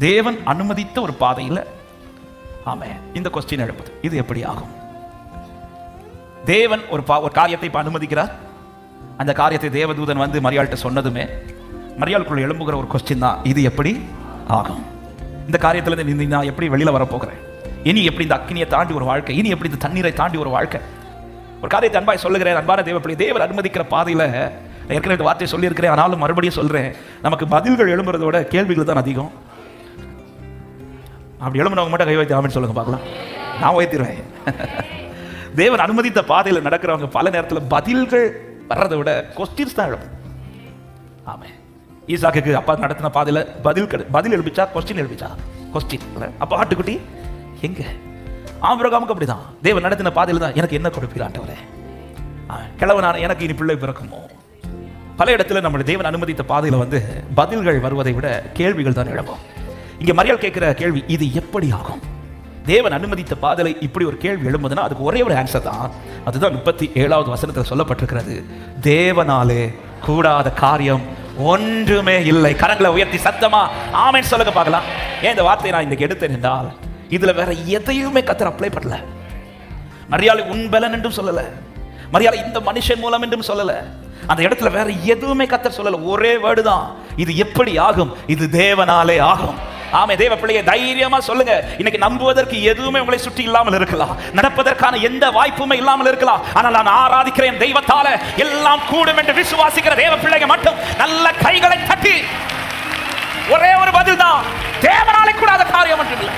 தேவன் அனுமதித்த ஒரு பாதையில் இந்த கொஸ்டின் எழுப்புது, இது எப்படி ஆகும்? தேவன் ஒரு காரியத்தை இப்ப அனுமதிக்கிறார். அந்த காரியத்தை தேவதூதன் வந்து மரியாள்கிட்ட சொன்னதுமே மரியாளுக்குள்ள எழும்புகிற ஒரு கொஸ்டின் தான், இது எப்படி ஆகும்? இந்த காரியத்தில் நான் எப்படி வெளியில வரப்போகிறேன்? இனி எப்படி இந்த அக்னியை தாண்டி ஒரு வாழ்க்கை? இனி எப்படி இந்த தண்ணீரை தாண்டி ஒரு வாழ்க்கை? ஒரு காரியத்தை அன்பாய் சொல்லுகிறேன். அன்பான தேவப்பிள்ளை, தேவன் அனுமதிக்கிற பாதையில் ஏற்கனவே வார்த்தையை சொல்லியிருக்கிறேன், ஆனாலும் மறுபடியும் சொல்றேன், நமக்கு பதில்கள் எழும்புறதோட கேள்விகள் தான் அதிகம். அப்படி எழும்புனவங்க மட்டும் கை வைத்து ஆமென் சொல்லுங்க பார்க்கலாம். நான் உயர்த்திடுவேன். தேவன் அனுமதித்த பாதையில் நடக்கிறவங்க பல நேரத்தில் பதில்கள் வர்றதை விட கொஸ்டின்ஸ் தான் எழுப்பும். ஆமே, ஈசாக்கு அப்பா நடத்தின பாதையில் பதில் எழுப்பிச்சா, கொஸ்டின் எழுப்பிச்சா? கொஸ்டின். அப்பா ஆட்டுக்குட்டி எங்க? ஆபிரகாமுக்கு அப்படிதான். தேவன் நடத்தின பாதையில் தான், எனக்கு என்ன கொடுப்பீர் ஆண்டவரே? கிழவனான எனக்கு இனி பிள்ளை பிறக்குமோ? பல இடத்துல நம்முடைய தேவன் அனுமதித்த பாதையில் வந்து பதில்கள் வருவதை விட கேள்விகள் தான் எழுப்பும். இங்க மரியாள் கேட்கிற கேள்வி, இது எப்படி ஆகும்? தேவன் அனுமதித்த பாதையில இப்படி ஒரு கேள்வி எழும்புதுன்னா அதுக்கு ஒரே ஒரு ஆன்சர் தான். அதுதான் 37வது வசனத்தில் சொல்லப்பட்டிருக்கிறது, தேவனாலே கூடாத காரியம் ஒன்றுமே இல்லை. கரங்களை உயர்த்தி சத்தமா ஆமென் சொல்லுங்க பார்க்கலாம். ஏன் இந்த வார்த்தையை நான் இன்னைக்கு எடுத்தேன் என்றால், இதுல வேற எதையுமே கர்த்தர் அப்ளை பண்ணல. மரியாளை உன் பலன் என்றும் சொல்லல, மரியாளை இந்த மனுஷன் மூலம் என்றும் சொல்லல. அந்த இடத்துல வேற எதுவுமே கர்த்தர் சொல்லல. ஒரே வேர்டு தான், இது எப்படி ஆகும்? இது தேவனாலே ஆகும். ஆமே, தேவ பிள்ளையை தைரியமா சொல்லுங்க. இன்னைக்கு நம்புவதற்கு எதுவுமே உங்களை சுற்றி இல்லாமல் இருக்கலாம், நடப்பதற்கான எந்த வாய்ப்புமே இல்லாமல் இருக்கலாம். ஆனால் நான் ஆராதிக்கிறேன் தெய்வத்தால எல்லாம் கூடும் என்று விசுவாசிக்கிற தேவ பிள்ளைங்க மட்டும் நல்ல கைகளை தட்டி ஒரே ஒரு பதில் தான், தேவனாலே கூடாத காரியம் ஒன்றும் இல்லை.